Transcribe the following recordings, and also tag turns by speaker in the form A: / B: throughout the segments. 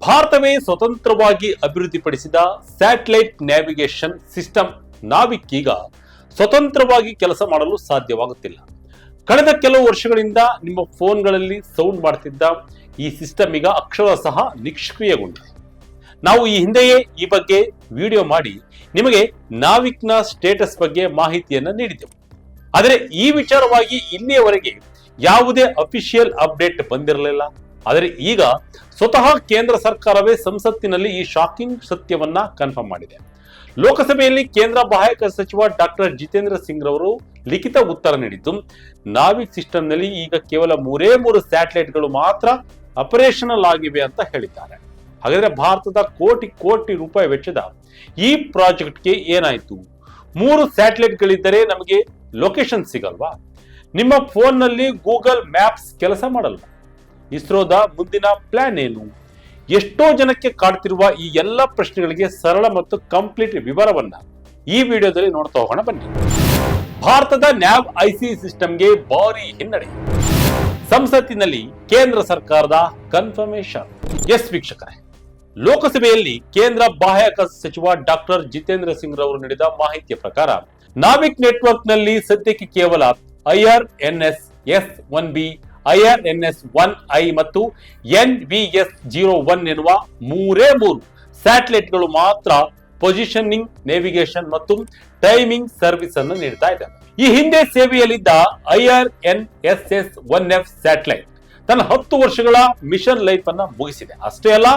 A: ಭಾರತವೇ ಸ್ವತಂತ್ರವಾಗಿ ಅಭಿವೃದ್ಧಿಪಡಿಸಿದ ಸ್ಯಾಟಲೈಟ್ ನ್ಯಾವಿಗೇಷನ್ ಸಿಸ್ಟಮ್ ನಾವಿಕ್ ಈಗ ಸ್ವತಂತ್ರವಾಗಿ ಕೆಲಸ ಮಾಡಲು ಸಾಧ್ಯವಾಗುತ್ತಿಲ್ಲ. ಕಳೆದ ಕೆಲವು ವರ್ಷಗಳಿಂದ ನಿಮ್ಮ ಫೋನ್ಗಳಲ್ಲಿ ಸೌಂಡ್ ಮಾಡ್ತಿದ್ದ ಈ ಸಿಸ್ಟಮ್ ಈಗ ಅಕ್ಷರಶಃ ನಿಷ್ಕ್ರಿಯಗೊಂಡಿದೆ. ನಾವು ಈ ಹಿಂದೆಯೇ ಈ ಬಗ್ಗೆ ವಿಡಿಯೋ ಮಾಡಿ ನಿಮಗೆ ನಾವಿಕ್ನ ಸ್ಟೇಟಸ್ ಬಗ್ಗೆ ಮಾಹಿತಿಯನ್ನು ನೀಡಿದೆವು. ಆದರೆ ಈ ವಿಚಾರವಾಗಿ ಇಲ್ಲಿಯವರೆಗೆ ಯಾವುದೇ ಅಫಿಷಿಯಲ್ ಅಪ್ಡೇಟ್ ಬಂದಿರಲಿಲ್ಲ. ಆದರೆ ಈಗ ಸ್ವತಃ ಕೇಂದ್ರ ಸರ್ಕಾರವೇ ಸಂಸತ್ತಿನಲ್ಲಿ ಈ ಶಾಕಿಂಗ್ ಸತ್ಯವನ್ನ ಕನ್ಫರ್ಮ್ ಮಾಡಿದೆ. ಲೋಕಸಭೆಯಲ್ಲಿ ಕೇಂದ್ರ ಬಾಹ್ಯಾಕಾಶ ಸಚಿವ ಡಾಕ್ಟರ್ ಜಿತೇಂದ್ರ ಸಿಂಗ್ ರವರು ಲಿಖಿತ ಉತ್ತರ ನೀಡಿದ್ದು, ನಾವಿಕ್ ಸಿಸ್ಟಮ್ ನಲ್ಲಿ ಈಗ ಕೇವಲ 3 ಸ್ಯಾಟಲೈಟ್ಗಳು ಮಾತ್ರ ಆಪರೇಷನಲ್ ಆಗಿವೆ ಅಂತ ಹೇಳಿದ್ದಾರೆ. ಹಾಗಾದ್ರೆ ಭಾರತದ ಕೋಟಿ ರೂಪಾಯಿ ವೆಚ್ಚದ ಈ ಪ್ರಾಜೆಕ್ಟ್ಗೆ ಏನಾಯ್ತು? 3 ಸ್ಯಾಟಲೈಟ್ಗಳಿದ್ದರೆ ನಮಗೆ ಲೊಕೇಶನ್ ಸಿಗಲ್ವಾ? ನಿಮ್ಮ ಫೋನ್ ನಲ್ಲಿ ಗೂಗಲ್ ಮ್ಯಾಪ್ಸ್ ಕೆಲಸ ಮಾಡಲ್ವಾ? ಇಸ್ರೋದ ಮುಂದಿನ ಪ್ಲಾನ್ ಏನು? ಎಷ್ಟೋ ಜನಕ್ಕೆ ಕಾಡ್ತಿರುವ ಈ ಎಲ್ಲ ಪ್ರಶ್ನೆಗಳಿಗೆ ಸರಳ ಮತ್ತು ಕಂಪ್ಲೀಟ್ ವಿವರವನ್ನ ಈ ವಿಡಿಯೋದಲ್ಲಿ ನೋಡ್ತಾ ಹೋಗೋಣ ಬನ್ನಿ. ಭಾರತದ ನ್ಯಾವ್ ಐಸಿ ಸಿಸ್ಟಮ್ಗೆ ಭಾರಿ ಹಿನ್ನಡೆ. ಸಂಸತ್ತಿನಲ್ಲಿ ಕೇಂದ್ರ ಸರ್ಕಾರದ ಕನ್ಫರ್ಮೇಶನ್. ಎಸ್ ವೀಕ್ಷಕರೇ, ಲೋಕಸಭೆಯಲ್ಲಿ ಕೇಂದ್ರ ಬಾಹ್ಯಾಕಾಶ ಸಚಿವ ಡಾಕ್ಟರ್ ಜಿತೇಂದ್ರ ಸಿಂಗ್ ರವರು ನೀಡಿದ ಮಾಹಿತಿಯ ಪ್ರಕಾರ ನಾವಿಕ್ ನೆಟ್ವರ್ಕ್ ನಲ್ಲಿ ಸದ್ಯಕ್ಕೆ ಕೇವಲ IRNS-S1B, IRNS-1I ಮತ್ತು NVS-01 ಎನ್ನುವ 3 ಸ್ಯಾಟಲೈಟ್ಗಳು ಮಾತ್ರ ಪೊಸಿಷನಿಂಗ್, ನೇವಿಗೇಷನ್ ಮತ್ತು ಟೈಮಿಂಗ್ ಸರ್ವಿಸ್ ಅನ್ನು ನೀಡ್ತಾ ಇದ್ದಾರೆ. ಈ ಹಿಂದೆ ಸೇವೆಯಲ್ಲಿದ್ದ IRNSS-1F ಸ್ಯಾಟಲೈಟ್ ತನ್ನ 10 ವರ್ಷಗಳ ಮಿಷನ್ ಲೈಫ್ ಅನ್ನ ಮುಗಿಸಿದೆ. ಅಷ್ಟೇ ಅಲ್ಲ,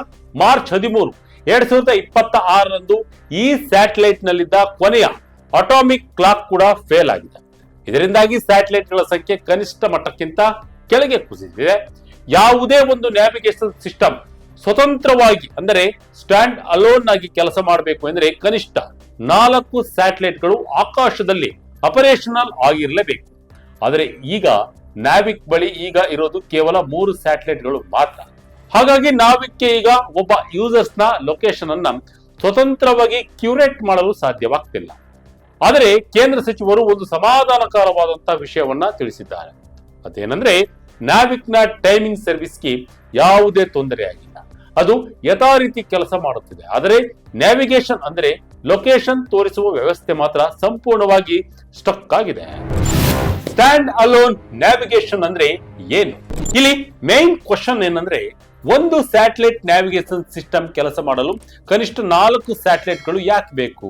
A: ಮಾರ್ಚ್ 13, 2026 ಈ ಸ್ಯಾಟಲೈಟ್ ನಲ್ಲಿದ್ದ ಕೊನೆಯ ಅಟಾಮಿಕ್ ಕ್ಲಾಕ್ ಕೂಡ ಫೇಲ್ ಆಗಿದೆ. ಇದರಿಂದಾಗಿ ಸ್ಯಾಟಲೈಟ್ ಗಳ ಸಂಖ್ಯೆ ಕನಿಷ್ಠ ಮಟ್ಟಕ್ಕಿಂತ ಕೆಳಗೆ ಕುಸಿದಿದೆ. ಯಾವುದೇ ಒಂದು ನ್ಯಾವಿಗೇಷನ್ ಸಿಸ್ಟಮ್ ಸ್ವತಂತ್ರವಾಗಿ ಅಂದರೆ ಸ್ಟ್ಯಾಂಡ್ ಅಲೋನ್ ಆಗಿ ಕೆಲಸ ಮಾಡಬೇಕು ಅಂದ್ರೆ ಕನಿಷ್ಠ 4 ಸ್ಯಾಟಲೈಟ್ಗಳು ಆಕಾಶದಲ್ಲಿ ಆಪರೇಷನಲ್ ಆಗಿರಲೇಬೇಕು. ಆದರೆ ಈಗ ನಾವಿಕ್ ಬಳಿ ಈಗ ಇರೋದು ಕೇವಲ 3 ಸ್ಯಾಟಲೈಟ್ಗಳು ಮಾತ್ರ. ಹಾಗಾಗಿ ನಾವಿಕ್ಗೆ ಈಗ ಒಬ್ಬ ಯೂಸರ್ಸ್ ನ ಲೊಕೇಶನ್ ಅನ್ನ ಸ್ವತಂತ್ರವಾಗಿ ಕ್ಯೂರೇಟ್ ಮಾಡಲು ಸಾಧ್ಯವಾಗ್ತಿಲ್ಲ. ಆದರೆ ಕೇಂದ್ರ ಸಚಿವರು ಒಂದು ಸಮಾಧಾನಕರವಾದಂತಹ ವಿಷಯವನ್ನ ತಿಳಿಸಿದ್ದಾರೆ. ಅದೇನೆಂದ್ರೆ ನಾವಿಕ್ ನ ಟೈಮಿಂಗ್ ಸರ್ವಿಸ್ಗೆ ಯಾವುದೇ ತೊಂದರೆ ಆಗಿಲ್ಲ, ಅದು ಯಥಾ ರೀತಿ ಕೆಲಸ ಮಾಡುತ್ತಿದೆ. ಆದರೆ ನ್ಯಾವಿಗೇಷನ್ ಅಂದ್ರೆ ಲೊಕೇಶನ್ ತೋರಿಸುವ ವ್ಯವಸ್ಥೆ ಮಾತ್ರ ಸಂಪೂರ್ಣವಾಗಿ ಸ್ಟಕ್ ಆಗಿದೆ. ಸ್ಟ್ಯಾಂಡ್ ಅಲೋನ್ ನ್ಯಾವಿಗೇಷನ್ ಅಂದ್ರೆ ಏನು? ಇಲ್ಲಿ ಮೇನ್ ಕ್ವಶನ್ ಏನಂದ್ರೆ, ಒಂದು ಸ್ಯಾಟಲೈಟ್ ನ್ಯಾವಿಗೇಷನ್ ಸಿಸ್ಟಮ್ ಕೆಲಸ ಮಾಡಲು ಕನಿಷ್ಠ 4 ಸ್ಯಾಟಲೈಟ್ಗಳು ಯಾಕೆ ಬೇಕು?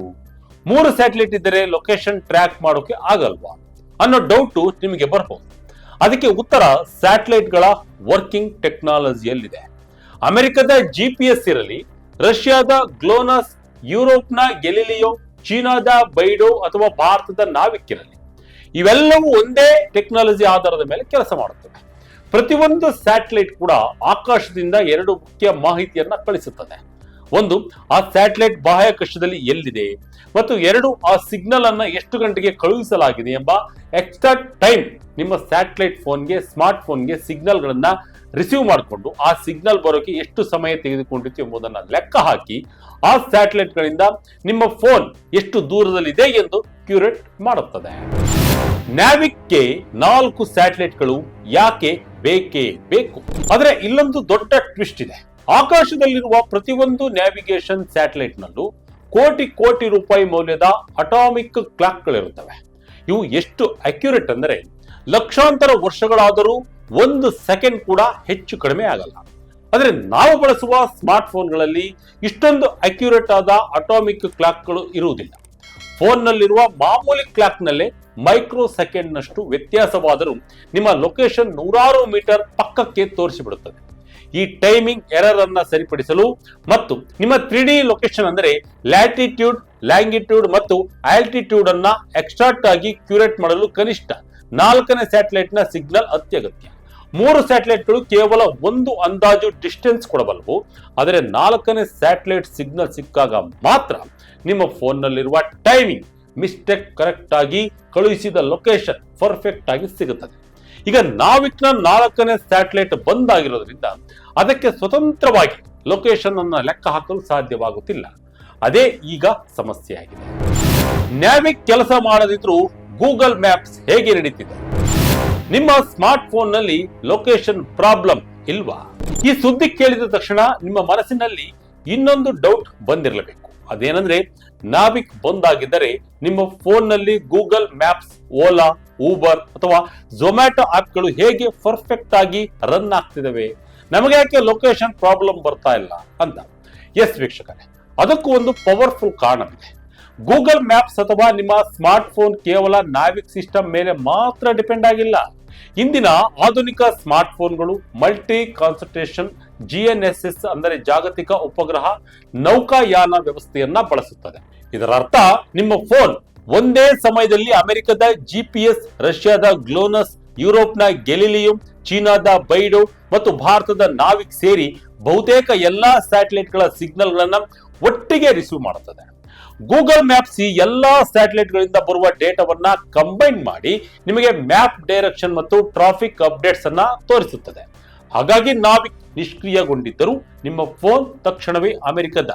A: 3 ಸ್ಯಾಟಲೈಟ್ ಇದ್ದರೆ ಲೊಕೇಶನ್ ಟ್ರ್ಯಾಕ್ ಮಾಡೋಕೆ ಆಗಲ್ವಾ ಅನ್ನೋ ಡೌಟ್ ನಿಮಗೆ ಬರಬಹುದು. ಅದಕ್ಕೆ ಉತ್ತರ ಸ್ಯಾಟಲೈಟ್ ಗಳ ವರ್ಕಿಂಗ್ ಟೆಕ್ನಾಲಜಿಯಲ್ಲಿದೆ. ಅಮೆರಿಕದ GPS ಇರಲಿ, ರಷ್ಯಾದ ಗ್ಲೋನಸ್, ಯುರೋಪ್ನ ಗೆಲಿಲಿಯೋ, ಚೀನಾದ ಬೈಡೋ ಅಥವಾ ಭಾರತದ ನಾವಿಕ್ ಇರಲಿ, ಇವೆಲ್ಲವೂ ಒಂದೇ ಟೆಕ್ನಾಲಜಿ ಆಧಾರದ ಮೇಲೆ ಕೆಲಸ ಮಾಡುತ್ತವೆ. ಪ್ರತಿಯೊಂದು ಸ್ಯಾಟಲೈಟ್ ಕೂಡ ಆಕಾಶದಿಂದ 2 ಮುಖ್ಯ ಮಾಹಿತಿಯನ್ನ ಕಳಿಸುತ್ತದೆ. ಒಂದು, ಆ ಸ್ಯಾಟಲೈಟ್ ಬಾಹ್ಯಾಕಾಶದಲ್ಲಿ ಎಲ್ಲಿದೆ, ಮತ್ತು 2, ಆ ಸಿಗ್ನಲ್ ಅನ್ನ ಎಷ್ಟು ಗಂಟೆಗೆ ಕಳುಹಿಸಲಾಗಿದೆ ಎಂಬ ಎಕ್ಸಾಕ್ಟ್ ಟೈಮ್ ನಿಮ್ಮ ಸ್ಯಾಟಲೈಟ್ ಫೋನ್ಗೆ, ಸ್ಮಾರ್ಟ್ ಫೋನ್ಗೆ ಸಿಗ್ನಲ್ ಗಳನ್ನ ರಿಸೀವ್ ಮಾಡಿಕೊಂಡು ಆ ಸಿಗ್ನಲ್ ಬರೋಕೆ ಎಷ್ಟು ಸಮಯ ತೆಗೆದುಕೊಂಡಿತ್ತು ಎಂಬುದನ್ನು ಲೆಕ್ಕ ಹಾಕಿ ಆ ಸ್ಯಾಟಲೈಟ್ ಗಳಿಂದ ನಿಮ್ಮ ಫೋನ್ ಎಷ್ಟು ದೂರದಲ್ಲಿದೆ ಎಂದು ಕ್ಯೂರೇಟ್ ಮಾಡುತ್ತದೆ. ನ್ಯಾವಿಕ್ಗೆ 4 ಸ್ಯಾಟಲೈಟ್ಗಳು ಯಾಕೆ ಬೇಕೇ ಬೇಕು? ಆದರೆ ಇಲ್ಲೊಂದು ದೊಡ್ಡ ಟ್ವಿಸ್ಟ್ ಇದೆ. ಆಕಾಶದಲ್ಲಿರುವ ಪ್ರತಿಯೊಂದು ನ್ಯಾವಿಗೇಷನ್ ಸ್ಯಾಟಲೈಟ್ ನಲ್ಲೂ ಕೋಟಿ ರೂಪಾಯಿ ಮೌಲ್ಯದ ಅಟಾಮಿಕ್ ಕ್ಲಾಕ್ ಗಳಿರುತ್ತವೆ. ಇವು ಎಷ್ಟು ಅಕ್ಯುರೇಟ್ ಅಂದರೆ ಲಕ್ಷಾಂತರ ವರ್ಷಗಳಾದರೂ 1 ಸೆಕೆಂಡ್ ಕೂಡ ಹೆಚ್ಚು ಕಡಿಮೆ ಆಗಲ್ಲ. ಆದರೆ ನಾವು ಬಳಸುವ ಸ್ಮಾರ್ಟ್ ಫೋನ್ಗಳಲ್ಲಿ ಇಷ್ಟೊಂದು ಅಕ್ಯುರೇಟ್ ಆದ ಅಟಾಮಿಕ್ ಕ್ಲಾಕ್ಗಳು ಇರುವುದಿಲ್ಲ. ಫೋನ್ ನಲ್ಲಿರುವ ಮಾಮೂಲಿ ಕ್ಲಾಕ್ ನಲ್ಲೇ ಮೈಕ್ರೋ ಸೆಕೆಂಡ್ ನಷ್ಟು ವ್ಯತ್ಯಾಸವಾದರೂ ನಿಮ್ಮ ಲೊಕೇಶನ್ 100 ಮೀಟರ್ ಪಕ್ಕಕ್ಕೆ ತೋರಿಸಿಬಿಡುತ್ತದೆ. ಈ ಟೈಮಿಂಗ್ ಎರರ್ ಅನ್ನ ಸರಿಪಡಿಸಲು ಮತ್ತು ನಿಮ್ಮ 3D ಲೊಕೇಶನ್ ಅಂದರೆ ಲ್ಯಾಟಿಟ್ಯೂಡ್, ಲ್ಯಾಂಗಿಟ್ಯೂಡ್ ಮತ್ತು ಆಲ್ಟಿಟ್ಯೂಡ್ ಅನ್ನ ಎಕ್ಸ್ಟ್ರಾಕ್ಟ್ ಆಗಿ ಕ್ಯೂರೇಟ್ ಮಾಡಲು ಕನಿಷ್ಠ 4ನೇ ಸ್ಯಾಟಲೈಟ್ ನ ಸಿಗ್ನಲ್ ಅತ್ಯಗತ್ಯ. 3 ಸ್ಯಾಟಲೈಟ್ಗಳು ಕೇವಲ ಒಂದು ಅಂದಾಜು ಡಿಸ್ಟೆನ್ಸ್ ಕೊಡಬಲ್ಲವು. ಆದರೆ 4ನೇ ಸ್ಯಾಟಲೈಟ್ ಸಿಗ್ನಲ್ ಸಿಕ್ಕಾಗ ಮಾತ್ರ ನಿಮ್ಮ ಫೋನ್ ನಲ್ಲಿರುವ ಟೈಮಿಂಗ್ ಮಿಸ್ಟೇಕ್ ಕರೆಕ್ಟ್ ಆಗಿ ಕಳುಹಿಸಿದ ಲೊಕೇಶನ್ ಪರ್ಫೆಕ್ಟ್ ಆಗಿ ಸಿಗುತ್ತದೆ. ಈಗ ನಾವಿಕ್ ನ 4ನೇ ಸ್ಯಾಟಲೈಟ್ ಬಂದ್ ಆಗಿರೋದ್ರಿಂದ ಅದಕ್ಕೆ ಸ್ವತಂತ್ರವಾಗಿ ಲೊಕೇಶನ್ ಅನ್ನ ಲೆಕ್ಕ ಹಾಕಲು ಸಾಧ್ಯವಾಗುತ್ತಿಲ್ಲ. ಅದೇ ಈಗ ಸಮಸ್ಯೆ ಆಗಿದೆ. ನಾವಿಕ್ ಕೆಲಸ ಮಾಡದಿದ್ರೂ ಗೂಗಲ್ ಮ್ಯಾಪ್ಸ್ ಹೇಗೆ ನಡೀತಿದೆ? ನಿಮ್ಮ ಸ್ಮಾರ್ಟ್ ಫೋನ್ ನಲ್ಲಿ ಲೊಕೇಶನ್ ಪ್ರಾಬ್ಲಮ್ ಇಲ್ವಾ? ಈ ಸುದ್ದಿ ಕೇಳಿದ ತಕ್ಷಣ ನಿಮ್ಮ ಮನಸ್ಸಿನಲ್ಲಿ ಇನ್ನೊಂದು ಡೌಟ್ ಬಂದಿರಲೇಬೇಕು. ಅದೇನಂದ್ರೆ, ನಾವಿಕ್ ಬಂದಾಗಿದ್ದರೆ ನಿಮ್ಮ ಫೋನ್ನಲ್ಲಿ ಗೂಗಲ್ ಮ್ಯಾಪ್ಸ್, ಓಲಾ, ಊಬರ್ ಅಥವಾ ಝೊಮ್ಯಾಟೊ ಆಪ್ಗಳು ಹೇಗೆ ಪರ್ಫೆಕ್ಟ್ ಆಗಿ ರನ್ ಆಗ್ತಿದಾವೆ, ನಮಗೆ ಯಾಕೆ ಲೊಕೇಶನ್ ಪ್ರಾಬ್ಲಮ್ ಬರ್ತಾ ಇಲ್ಲ ಅಂತ. ಎಸ್ ವೀಕ್ಷಕರೇ, ಅದಕ್ಕೂ ಒಂದು ಪವರ್ಫುಲ್ ಕಾರಣವಿದೆ. ಗೂಗಲ್ ಮ್ಯಾಪ್ಸ್ ಅಥವಾ ನಿಮ್ಮ ಸ್ಮಾರ್ಟ್ ಫೋನ್ ಕೇವಲ ನಾವಿಕ್ ಸಿಸ್ಟಮ್ ಮೇಲೆ ಮಾತ್ರ ಡಿಪೆಂಡ್ ಆಗಿಲ್ಲ. ಇಂದಿನ ಆಧುನಿಕ ಸ್ಮಾರ್ಟ್ ಫೋನ್ಗಳು ಮಲ್ಟಿ ಕಾನ್ಸಂಟ್ರೇಷನ್ GNSS ಅಂದರೆ ಜಾಗತಿಕ ಉಪಗ್ರಹ ನೌಕಾಯಾನ ವ್ಯವಸ್ಥೆಯನ್ನ ಬಳಸುತ್ತದೆ. ಇದರ ಅರ್ಥ, ನಿಮ್ಮ ಫೋನ್ ಒಂದೇ ಸಮಯದಲ್ಲಿ ಅಮೆರಿಕದ GPS, ರಷ್ಯಾದ ಗ್ಲೋನಸ್, ಯುರೋಪ್ನ ಗೆಲಿಲಿಯಂ, ಚೀನಾದ ಬೈಡೋ ಮತ್ತು ಭಾರತದ ನಾವಿಕ್ ಸೇರಿ ಬಹುತೇಕ ಎಲ್ಲಾ ಸ್ಯಾಟಲೈಟ್ಗಳ ಸಿಗ್ನಲ್ಗಳನ್ನ ಒಟ್ಟಿಗೆ ರಿಸೀವ್ ಮಾಡುತ್ತದೆ. ಗೂಗಲ್ ಮ್ಯಾಪ್ಸ್ ಈ ಎಲ್ಲಾ ಸ್ಯಾಟಲೈಟ್ ಗಳಿಂದ ಬರುವ ಡೇಟಾವನ್ನ ಕಂಬೈನ್ ಮಾಡಿ ನಿಮಗೆ ಮ್ಯಾಪ್ ಡೈರೆಕ್ಷನ್ ಮತ್ತು ಟ್ರಾಫಿಕ್ ಅಪ್ಡೇಟ್ಸ್ ಅನ್ನ ತೋರಿಸುತ್ತದೆ. ಹಾಗಾಗಿ ನಾವಿಕ್ ನಿಷ್ಕ್ರಿಯಗೊಂಡಿದ್ದರೂ ನಿಮ್ಮ ಫೋನ್ ತಕ್ಷಣವೇ ಅಮೆರಿಕದ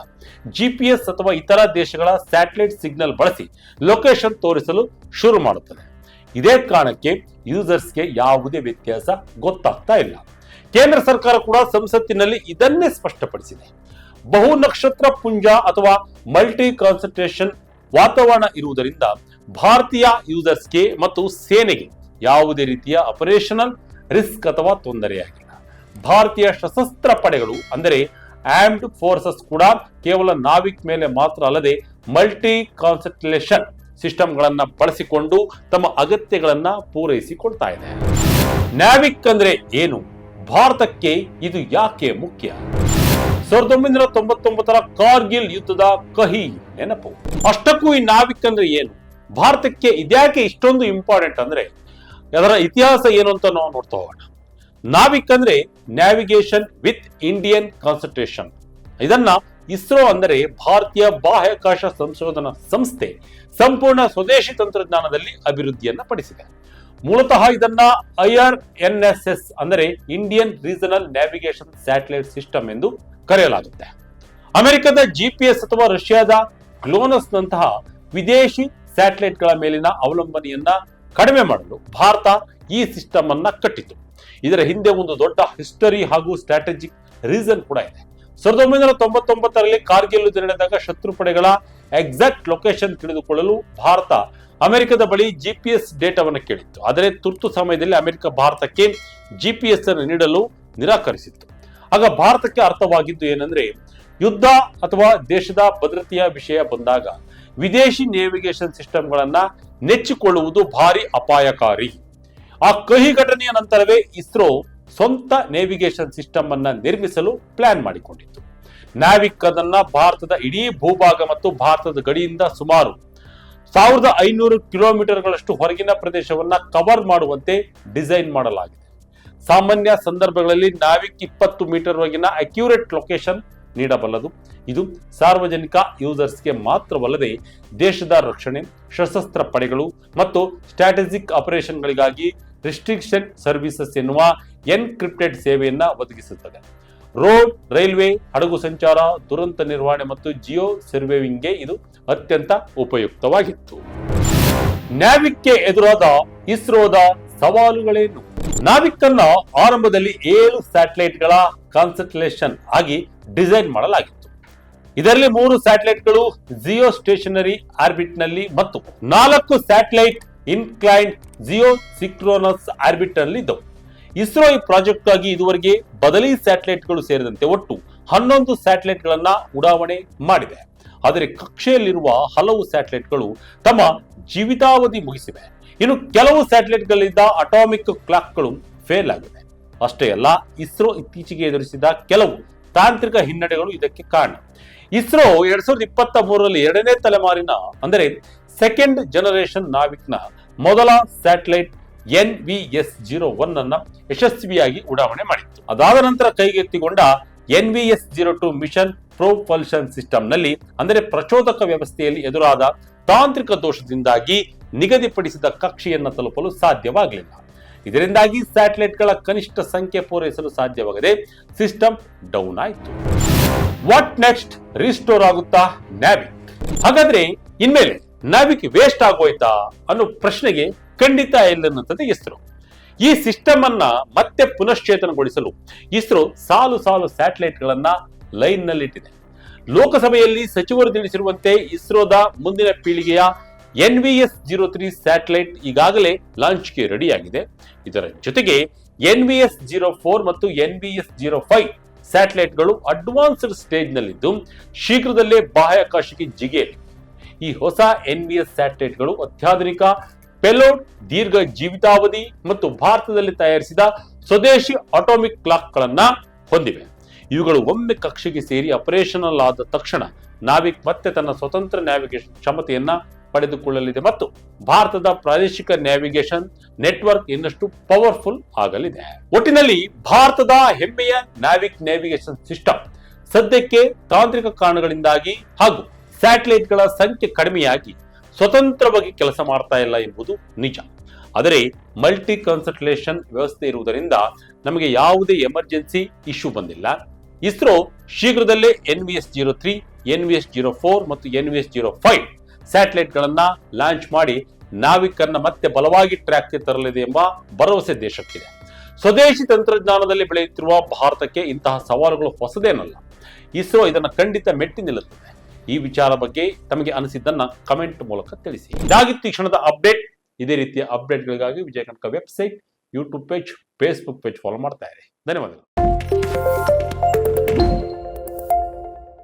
A: GPS ಅಥವಾ ಇತರ ದೇಶಗಳ ಸ್ಯಾಟಲೈಟ್ ಸಿಗ್ನಲ್ ಬಳಸಿ ಲೊಕೇಶನ್ ತೋರಿಸಲು ಶುರು ಮಾಡುತ್ತದೆ. ಇದೇ ಕಾರಣಕ್ಕೆ ಯೂಸರ್ಸ್ಗೆ ಯಾವುದೇ ವ್ಯತ್ಯಾಸ ಗೊತ್ತಾಗ್ತಾ ಇಲ್ಲ. ಕೇಂದ್ರ ಸರ್ಕಾರ ಕೂಡ ಸಂಸತ್ತಿನಲ್ಲಿ ಇದನ್ನೇ ಸ್ಪಷ್ಟಪಡಿಸಿದೆ. ಬಹು ನಕ್ಷತ್ರ ಪುಂಜ ಅಥವಾ ಮಲ್ಟಿ ಕಾನ್ಸಂಟ್ರೇಷನ್ ವಾತಾವರಣ ಇರುವುದರಿಂದ ಭಾರತೀಯ ಯೂಸರ್ಸ್ಗೆ ಮತ್ತು ಸೇನೆಗೆ ಯಾವುದೇ ರೀತಿಯ ಆಪರೇಷನಲ್ ರಿಸ್ಕ್ ಅಥವಾ ತೊಂದರೆಯಾಗಿಲ್ಲ. ಭಾರತೀಯ ಸಶಸ್ತ್ರ ಪಡೆಗಳು ಅಂದರೆ ಆರ್ಮ್ಡ್ ಫೋರ್ಸಸ್ ಕೂಡ ಕೇವಲ ನಾವಿಕ್ ಮೇಲೆ ಮಾತ್ರ ಅಲ್ಲದೆ ಮಲ್ಟಿ ಕಾನ್ಸಂಟ್ರೇಷನ್ ಸಿಸ್ಟಮ್ಗಳನ್ನ ಬಳಸಿಕೊಂಡು ತಮ್ಮ ಅಗತ್ಯಗಳನ್ನ ಪೂರೈಸಿಕೊಳ್ತಾ ಇದೆ. ನಾವಿಕ್ ಅಂದ್ರೆ ಏನು? ಭಾರತಕ್ಕೆ ಇದು ಯಾಕೆ ಮುಖ್ಯ? 1999ರ ಕಾರ್ಗಿಲ್ ಯುದ್ಧದ ಕಹಿ ನೆನಪು. ಅಷ್ಟಕ್ಕೂ ಈ ನಾವಿಕ್ ಅಂದ್ರೆ ಏನು, ಭಾರತಕ್ಕೆ ಇದ್ಯಾಕೆ ಇಷ್ಟೊಂದು ಇಂಪಾರ್ಟೆಂಟ್ ಅಂದ್ರೆ ಅದರ ಇತಿಹಾಸ ಏನು ಅಂತ ನಾವು ನೋಡ್ತಾ ಹೋಗೋಣ. ನಾವಿಕ್ ಅಂದ್ರೆ ನ್ಯಾವಿಗೇಷನ್ ವಿತ್ ಇಂಡಿಯನ್ ಕಾನ್ಸಂಟ್ರೇಷನ್. ಇದನ್ನ ಇಸ್ರೋ ಅಂದರೆ ಭಾರತೀಯ ಬಾಹ್ಯಾಕಾಶ ಸಂಶೋಧನಾ ಸಂಸ್ಥೆ ಸಂಪೂರ್ಣ ಸ್ವದೇಶಿ ತಂತ್ರಜ್ಞಾನದಲ್ಲಿ ಅಭಿವೃದ್ಧಿಯನ್ನ ಪಡಿಸಿದೆ. ಮೂಲತಃ ಇದನ್ನ IRNSS ಅಂದರೆ Indian regional navigation satellite system ಎಂದು ಕರೆಯಲಾಗುತ್ತೆ. ಅಮೆರಿಕದ GPS ಅಥವಾ ರಷ್ಯಾದ ಗ್ಲೋನಸ್ ನಂತಹ ವಿದೇಶಿ ಸ್ಯಾಟಲೈಟ್ ಗಳ ಮೇಲಿನ ಅವಲಂಬನೆಯನ್ನ ಕಡಿಮೆ ಮಾಡಲು ಭಾರತ ಈ ಸಿಸ್ಟಮ್ ಅನ್ನ ಕಟ್ಟಿತು. ಇದರ ಹಿಂದೆ ಒಂದು ದೊಡ್ಡ ಹಿಸ್ಟರಿ ಹಾಗೂ ಸ್ಟ್ರಾಟಜಿಕ್ ರೀಸನ್ ಕೂಡ ಇದೆ. 1999ರಲ್ಲಿ ಕಾರ್ಗಿಲ್ ಯುದ್ಧ ನಡೆದಾಗ ಶತ್ರು ಪಡೆಗಳ ಎಕ್ಸಾಕ್ಟ್ ಲೊಕೇಶನ್ ತಿಳಿದುಕೊಳ್ಳಲು ಭಾರತ ಅಮೆರಿಕದ ಬಳಿ GPS ಡೇಟಾವನ್ನು ಕೇಳಿತ್ತು. ಆದರೆ ತುರ್ತು ಸಮಯದಲ್ಲಿ ಅಮೆರಿಕ ಭಾರತಕ್ಕೆ GPS ಅನ್ನು ನೀಡಲು ನಿರಾಕರಿಸಿತ್ತು. ಆಗ ಭಾರತಕ್ಕೆ ಅರ್ಥವಾಗಿದ್ದು ಏನಂದ್ರೆ, ಯುದ್ಧ ಅಥವಾ ದೇಶದ ಭದ್ರತೆಯ ವಿಷಯ ಬಂದಾಗ ವಿದೇಶಿ ನ್ಯಾವಿಗೇಷನ್ ಸಿಸ್ಟಮ್ಗಳನ್ನ ನೆಚ್ಚಿಕೊಳ್ಳುವುದು ಭಾರಿ ಅಪಾಯಕಾರಿ. ಆ ಕಹಿ ಘಟನೆಯ ನಂತರವೇ ಇಸ್ರೋ ಸ್ವಂತ ನೇವಿಗೇಷನ್ ಸಿಸ್ಟಮ್ ಅನ್ನ ನಿರ್ಮಿಸಲು ಪ್ಲಾನ್ ಮಾಡಿಕೊಂಡಿತ್ತು. ನಾವಿಕ್ ಅದನ್ನ ಭಾರತದ ಇಡೀ ಭೂಭಾಗ ಮತ್ತು ಭಾರತದ ಗಡಿಯಿಂದ ಸುಮಾರು 1500 ಕಿಲೋಮೀಟರ್ಗಳಷ್ಟು ಹೊರಗಿನ ಪ್ರದೇಶವನ್ನ ಕವರ್ ಮಾಡುವಂತೆ ಡಿಸೈನ್ ಮಾಡಲಾಗಿದೆ. ಸಾಮಾನ್ಯ ಸಂದರ್ಭಗಳಲ್ಲಿ ನಾವಿಕ್ 20 ಮೀಟರ್ ವರೆಗಿನ ಅಕ್ಯುರೇಟ್ ಲೊಕೇಶನ್ ನೀಡಬಲ್ಲದು. ಇದು ಸಾರ್ವಜನಿಕ ಯೂಸರ್ಸ್ಗೆ ಮಾತ್ರವಲ್ಲದೆ ದೇಶದ ರಕ್ಷಣೆ, ಸಶಸ್ತ್ರ ಪಡೆಗಳು ಮತ್ತು ಸ್ಟ್ರಾಟಜಿಕ್ ಆಪರೇಷನ್ಗಳಿಗಾಗಿ ರಿಸ್ಟ್ರಿಕ್ಷನ್ ಸರ್ವಿಸಸ್ ಎನ್ನುವ ಎನ್ಕ್ರಿಪ್ಟೆಡ್ ಸೇವೆಯನ್ನ ಒದಗಿಸುತ್ತದೆ. ರೋಡ್, ರೈಲ್ವೆ, ಹಡಗು ಸಂಚಾರ, ದುರಂತ ನಿರ್ವಹಣೆ ಮತ್ತು ಜಿಯೋ ಸರ್ವೇವಿಂಗ್ಗೆ ಇದು ಅತ್ಯಂತ ಉಪಯುಕ್ತವಾಗಿತ್ತು. ನಾವಿಕ್ಗೆ ಎದುರಾದ ಇಸ್ರೋದ ಸವಾಲುಗಳೇನು? ನಾವಿಕ್ ಅನ್ನ ಆರಂಭದಲ್ಲಿ 7 ಸ್ಯಾಟಲೈಟ್ಗಳ ಕಾನ್ಸಂಟ್ರೇಷನ್ ಆಗಿ ಡಿಸೈನ್ ಮಾಡಲಾಗಿತ್ತು. ಇದರಲ್ಲಿ 3 ಸ್ಯಾಟಲೈಟ್ಗಳು ಜಿಯೋ ಸ್ಟೇಷನರಿ ಆರ್ಬಿಟ್ ನಲ್ಲಿ ಮತ್ತು 4 satellite inclined Jio synchronous orbit ನಲ್ಲಿ ಇದ್ದವು. ಇಸ್ರೋ ಈ ಪ್ರಾಜೆಕ್ಟ್ ಗಾಗಿ ಇದುವರೆಗೆ ಬದಲಿ ಸ್ಯಾಟಲೈಟ್ಗಳು ಸೇರಿದಂತೆ ಒಟ್ಟು 11 ಸ್ಯಾಟಲೈಟ್ಗಳನ್ನ ಉಡಾವಣೆ ಮಾಡಿದೆ. ಆದರೆ ಕಕ್ಷೆಯಲ್ಲಿರುವ ಹಲವು ಸ್ಯಾಟಲೈಟ್ಗಳು ತಮ್ಮ ಜೀವಿತಾವಧಿ ಮುಗಿಸಿವೆ. ಇನ್ನು ಕೆಲವು ಸ್ಯಾಟಲೈಟ್ಗಳಿಂದ ಅಟಾಮಿಕ್ ಕ್ಲಾಕ್ಗಳು ಫೇಲ್ ಆಗಿವೆ. ಅಷ್ಟೇ ಅಲ್ಲ, ಇಸ್ರೋ ಇತ್ತೀಚೆಗೆ ಎದುರಿಸಿದ ಕೆಲವು ತಾಂತ್ರಿಕ ಹಿನ್ನಡೆಗಳು ಇದಕ್ಕೆ ಕಾರಣ. ಇಸ್ರೋ 2023ರಲ್ಲಿ 2ನೇ ತಲೆಮಾರಿನ ಅಂದರೆ ಸೆಕೆಂಡ್ ಜನರೇಷನ್ ನಾವಿಕ್ನ ಮೊದಲ ಸ್ಯಾಟಲೈಟ್ NVS-01 ಅನ್ನ ಯಶಸ್ವಿಯಾಗಿ ಉಡಾವಣೆ ಮಾಡಿತ್ತು. ಅದಾದ ನಂತರ ಕೈಗೆತ್ತಿಕೊಂಡ NVS-02 ಮಿಷನ್ ಪ್ರೊಪಲ್ಷನ್ ಸಿಸ್ಟಮ್ ನಲ್ಲಿ ಅಂದರೆ ಪ್ರಚೋದಕ ವ್ಯವಸ್ಥೆಯಲ್ಲಿ ಎದುರಾದ ತಾಂತ್ರಿಕ ದೋಷದಿಂದಾಗಿ ನಿಗದಿಪಡಿಸಿದ ಕಕ್ಷೆಯನ್ನು ತಲುಪಲು ಸಾಧ್ಯವಾಗಲಿಲ್ಲ. ಇದರಿಂದಾಗಿ ಸ್ಯಾಟಲೈಟ್ಗಳ ಕನಿಷ್ಠ ಸಂಖ್ಯೆ ಪೂರೈಸಲು ಸಾಧ್ಯವಾಗದೆ ಸಿಸ್ಟಮ್ ಡೌನ್ ಆಯಿತು. What next? ರಿಸ್ಟೋರ್ ಆಗುತ್ತಾ ನಾವಿಕ್? ಹಾಗಾದ್ರೆ ಇನ್ಮೇಲೆ ನಾವಿಕ್ ವೇಸ್ಟ್ ಆಗೋಯ್ತಾ ಅನ್ನೋ ಪ್ರಶ್ನೆಗೆ ಖಂಡಿತ ಇಲ್ಲ ಅನ್ನುತ್ತದೆ ಇಸ್ರೋ. ಈ ಸಿಸ್ಟಮ್ ಅನ್ನ ಮತ್ತೆ ಪುನಶ್ಚೇತನಗೊಳಿಸಲು ಇಸ್ರೋ ಸಾಲು ಸಾಲು ಸ್ಯಾಟಲೈಟ್ ಗಳನ್ನ ಲೈನ್ ನಲ್ಲಿಟ್ಟಿದೆ. ಲೋಕಸಭೆಯಲ್ಲಿ ಸಚಿವರು ತಿಳಿಸಿರುವಂತೆ ಇಸ್ರೋದ ಮುಂದಿನ ಪೀಳಿಗೆಯ NVS-03 ಸ್ಯಾಟಲೈಟ್ ಈಗಾಗಲೇ ಲಾಂಚ್ಗೆ ರೆಡಿಯಾಗಿದೆ. ಇದರ ಜೊತೆಗೆ NVS-04 ಮತ್ತು NVS-05 ಸ್ಯಾಟಲೈಟ್ಗಳು ಅಡ್ವಾನ್ಸ್ಡ್ ಸ್ಟೇಜ್ ನಲ್ಲಿದ್ದು ಶೀಘ್ರದಲ್ಲೇ ಬಾಹ್ಯಾಕಾಶಕ್ಕೆ ಜಿಗಿಯಲಿವೆ. ಈ ಹೊಸ NVS ಸ್ಯಾಟಲೈಟ್ಗಳು ಅತ್ಯಾಧುನಿಕ ಪೆಲೋಡ್, ದೀರ್ಘ ಜೀವಿತಾವಧಿ ಮತ್ತು ಭಾರತದಲ್ಲಿ ತಯಾರಿಸಿದ ಸ್ವದೇಶಿ ಅಟಾಮಿಕ್ ಕ್ಲಾಕ್ ಗಳನ್ನ ಹೊಂದಿವೆ. ಇವುಗಳು ಒಮ್ಮೆ ಕಕ್ಷೆಗೆ ಸೇರಿ ಆಪರೇಷನಲ್ ಆದ ತಕ್ಷಣ ನಾವಿಕ್ ಮತ್ತೆ ತನ್ನ ಸ್ವತಂತ್ರ ನ್ಯಾವಿಗೇಷನ್ ಕ್ಷಮತೆಯನ್ನ ಪಡೆದುಕೊಳ್ಳಲಿದೆ ಮತ್ತು ಭಾರತದ ಪ್ರಾದೇಶಿಕ ನ್ಯಾವಿಗೇಷನ್ ನೆಟ್ವರ್ಕ್ ಇನ್ನಷ್ಟು ಪವರ್ಫುಲ್ ಆಗಲಿದೆ. ಒಟ್ಟಿನಲ್ಲಿ ಭಾರತದ ಹೆಮ್ಮೆಯ ನ್ಯಾವಿಗೇಷನ್ ಸಿಸ್ಟಮ್ ಸದ್ಯಕ್ಕೆ ತಾಂತ್ರಿಕ ಕಾರಣಗಳಿಂದಾಗಿ ಹಾಗೂ ಸ್ಯಾಟಲೈಟ್ ಗಳ ಸಂಖ್ಯೆ ಕಡಿಮೆಯಾಗಿ ಸ್ವತಂತ್ರವಾಗಿ ಕೆಲಸ ಮಾಡ್ತಾ ಇಲ್ಲ ಎಂಬುದು ನಿಜ. ಆದರೆ ಮಲ್ಟಿ ಕನ್ಸಲ್ಟೇಷನ್ ವ್ಯವಸ್ಥೆ ಇರುವುದರಿಂದ ನಮಗೆ ಯಾವುದೇ ಎಮರ್ಜೆನ್ಸಿ ಇಶ್ಯೂ ಬಂದಿಲ್ಲ. ಇಸ್ರೋ ಶೀಘ್ರದಲ್ಲೇ NVS-03, NVS-04 ಮತ್ತು NVS-05 ಸ್ಯಾಟಲೈಟ್ ಗಳನ್ನ ಲಾಂಚ್ ಮಾಡಿ ನಾವಿಕ್ ಅನ್ನ ಮತ್ತೆ ಬಲವಾಗಿ ಟ್ರ್ಯಾಕ್ಗೆ ತರಲಿದೆ ಎಂಬ ಭರವಸೆ ದೇಶಕ್ಕಿದೆ. ಸ್ವದೇಶಿ ತಂತ್ರಜ್ಞಾನದಲ್ಲಿ ಬೆಳೆಯುತ್ತಿರುವ ಭಾರತಕ್ಕೆ ಇಂತಹ ಸವಾಲುಗಳು ಹೊಸದೇನಲ್ಲ. ಇಸ್ರೋ ಇದನ್ನ ಖಂಡಿತ ಮೆಟ್ಟಿ ನಿಲ್ಲುತ್ತದೆ. ಈ ವಿಚಾರ ಬಗ್ಗೆ ತಮಗೆ ಅನಿಸಿದ್ದನ್ನ ಕಮೆಂಟ್ ಮೂಲಕ ತಿಳಿಸಿ. ಇದಾಗಿತ್ತು ಈ ಕ್ಷಣದ ಅಪ್ಡೇಟ್. ಇದೇ ರೀತಿಯ ಅಪ್ಡೇಟ್ಗಳಿಗಾಗಿ Vijaya Kanaka website, YouTube page, Facebook page follow ಮಾಡ್ತಾ ಇರಿ. ಧನ್ಯವಾದಗಳು.